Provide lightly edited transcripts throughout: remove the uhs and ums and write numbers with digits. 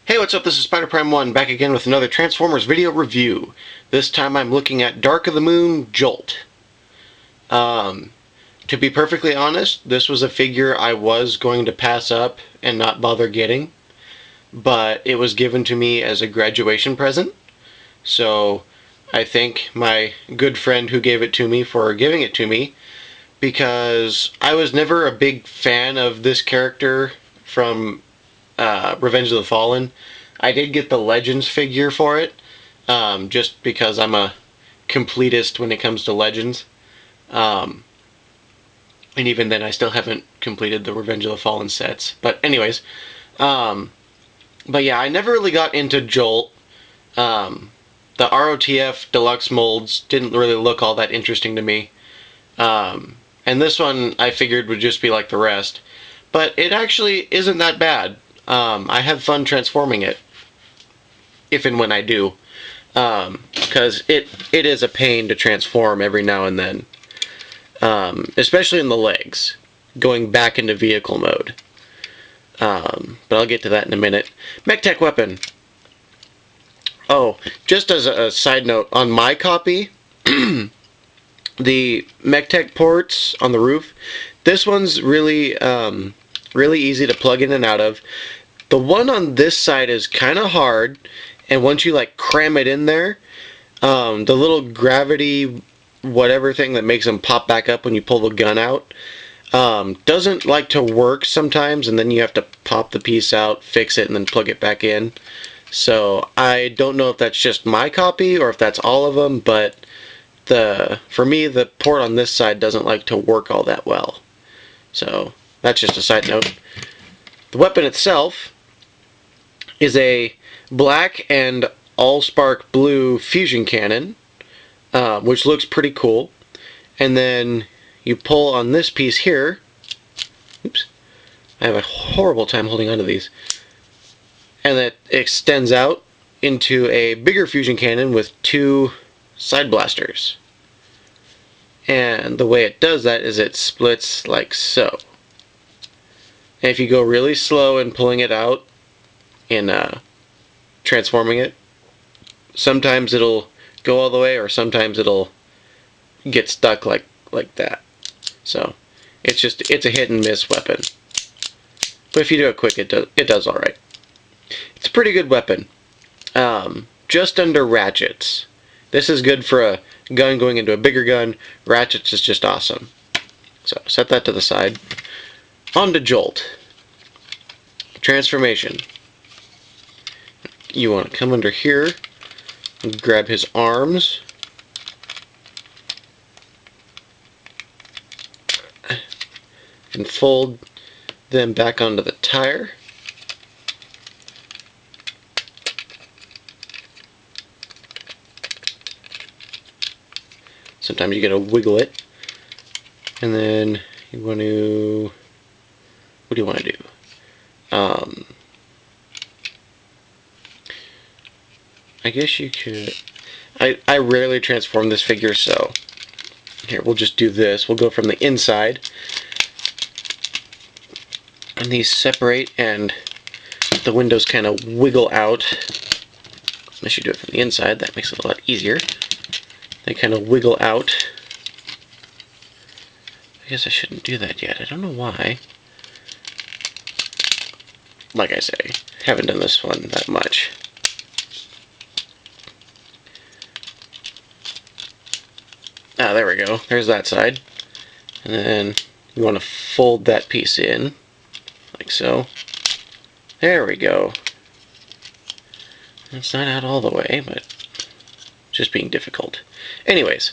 Hey, what's up? This is Spider Prime 1 back again with another Transformers video review. This time I'm looking at Dark of the Moon Jolt. To be perfectly honest, this was a figure I was going to pass up and not bother getting, but it was given to me as a graduation present. So I thank my good friend who gave it to me for giving it to me, because I was never a big fan of this character from Revenge of the Fallen. I did get the Legends figure for it, just because I'm a completist when it comes to Legends. And even then, I still haven't completed the Revenge of the Fallen sets. But anyways, but yeah, I never really got into Jolt. The ROTF deluxe molds didn't really look all that interesting to me. And this one I figured would just be like the rest. But it actually isn't that bad. I have fun transforming it, if and when I do, because it is a pain to transform every now and then, especially in the legs, going back into vehicle mode. But I'll get to that in a minute. MechTech weapon. Oh, just as a side note, on my copy, the MechTech ports on the roof, this one's really easy to plug in and out of. The one on this side is kind of hard, and once you like cram it in there, the little gravity whatever thing that makes them pop back up when you pull the gun out doesn't like to work sometimes, and then you have to pop the piece out, fix it, and then plug it back in. So I don't know if that's just my copy or if that's all of them, but for me the port on this side doesn't like to work all that well. So that's just a side note. The weapon itself is a black and allspark blue fusion cannon, which looks pretty cool. And then you pull on this piece here. Oops, I have a horrible time holding onto these. And that extends out into a bigger fusion cannon with two side blasters. And the way it does that is it splits like so. And if you go really slow in pulling it out and transforming it, sometimes it'll go all the way, or sometimes it'll get stuck like that. So it's a hit and miss weapon. But if you do it quick, it does all right. It's a pretty good weapon. Just under ratchets. This is good for a gun going into a bigger gun. Ratchets is just awesome. So set that to the side. On to Jolt. Transformation. You want to come under here and grab his arms. And fold them back onto the tire. Sometimes you gotta wiggle it. And then you want to... what do you want to do? I guess you could... I rarely transform this figure, so... here, we'll just do this. We'll go from the inside. And these separate, and the windows kind of wiggle out. Unless you do it from the inside, that makes it a lot easier. They kind of wiggle out. I guess I shouldn't do that yet. I don't know why. Like I say, haven't done this one that much. Ah, there we go. There's that side. And then you want to fold that piece in, like so. There we go. It's not out all the way, but it's just being difficult. Anyways,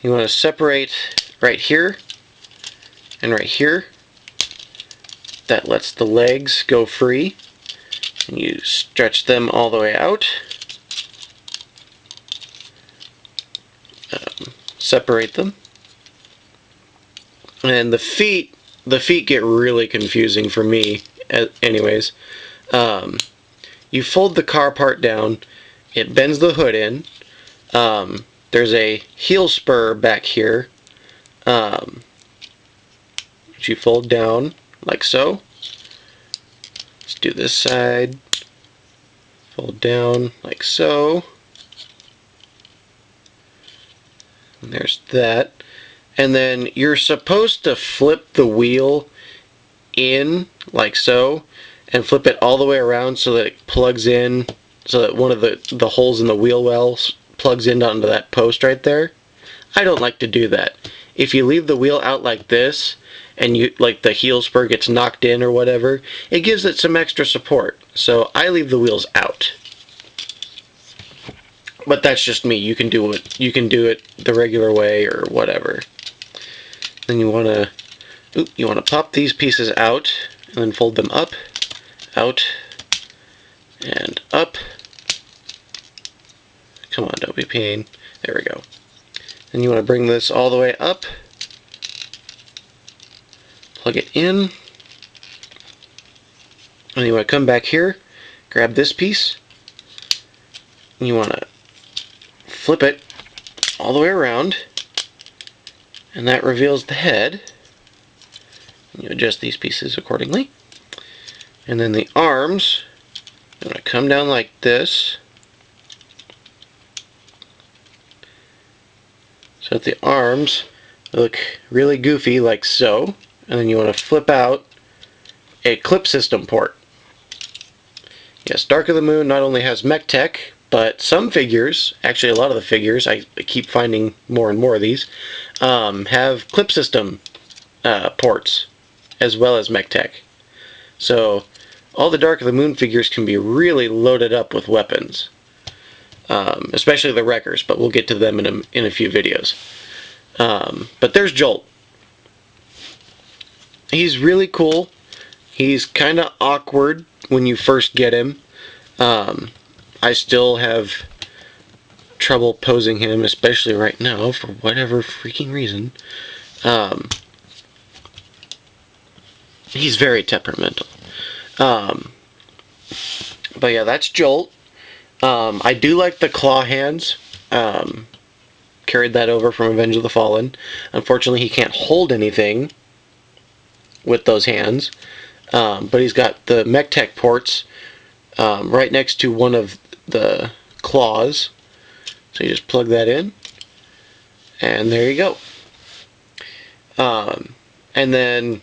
you want to separate right here and right here. That lets the legs go free. And you stretch them all the way out. Separate them. And the feet get really confusing for me anyways. You fold the car part down, it bends the hood in. There's a heel spur back here, which you fold down like so. Let's do this side. fold down like so. And there's that. And then you're supposed to flip the wheel in like so and flip it all the way around so that it plugs in, so that one of the holes in the wheel wells plugs in onto that post right there. I don't like to do that. If you leave the wheel out like this and you like the heel spur gets knocked in or whatever, it gives it some extra support. So I leave the wheels out. But that's just me. You can do it the regular way or whatever. Then you want to pop these pieces out and then fold them up, out, and up. Come on, don't be a pain. There we go. Then you want to bring this all the way up, plug it in, and you want to come back here, grab this piece, and you want to flip it all the way around, and that reveals the head. And you adjust these pieces accordingly. And then the arms, you want to come down like this, so that the arms look really goofy like so. And then you want to flip out a clip system port. Yes, Dark of the Moon not only has mech tech, but some figures, actually a lot of the figures, I keep finding more and more of these, have clip system ports as well as mech tech. So all the Dark of the Moon figures can be really loaded up with weapons, especially the wreckers, but we'll get to them in a few videos. But there's Jolt. He's really cool. He's kind of awkward when you first get him. I still have trouble posing him, especially right now, for whatever freaking reason. He's very temperamental. But yeah, that's Jolt. I do like the claw hands. Carried that over from Revenge of the Fallen. Unfortunately, he can't hold anything with those hands. But he's got the mech tech ports right next to one of the claws. So you just plug that in, and there you go. And then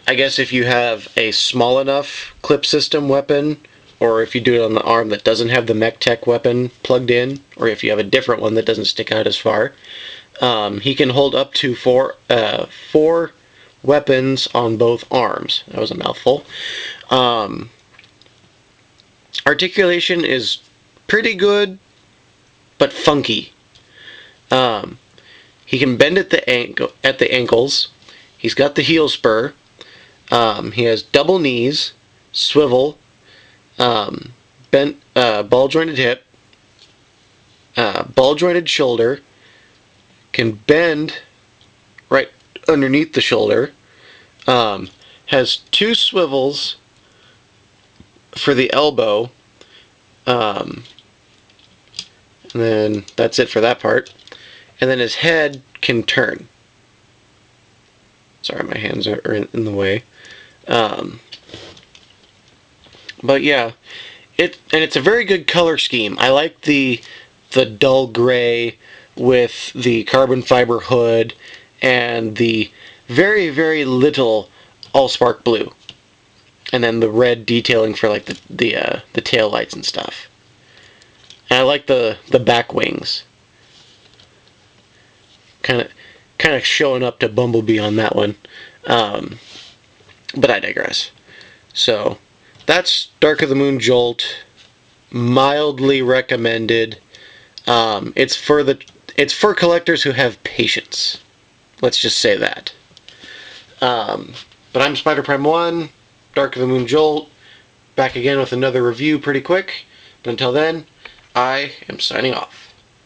I guess if you have a small enough clip system weapon, or if you do it on the arm that doesn't have the mech tech weapon plugged in, or if you have a different one that doesn't stick out as far, he can hold up to four weapons on both arms. That was a mouthful. Articulation is pretty good, but funky. He can bend at the ankles. He's got the heel spur. He has double knees, swivel, bent, ball jointed hip, ball jointed shoulder. Can bend right underneath the shoulder. Has two swivels for the elbow. And then that's it for that part. And then his head can turn. Sorry, my hands are in the way. But yeah, it's a very good color scheme. I like the dull gray with the carbon fiber hood and the very, very little allspark blue, and then the red detailing for like the tail lights and stuff. And I like the back wings, kind of showing up to Bumblebee on that one. But I digress. So that's Dark of the Moon Jolt. Mildly recommended. It's for collectors who have patience. Let's just say that. But I'm Spider Prime 1, Dark of the Moon Jolt, back again with another review pretty quick. But until then, I am signing off.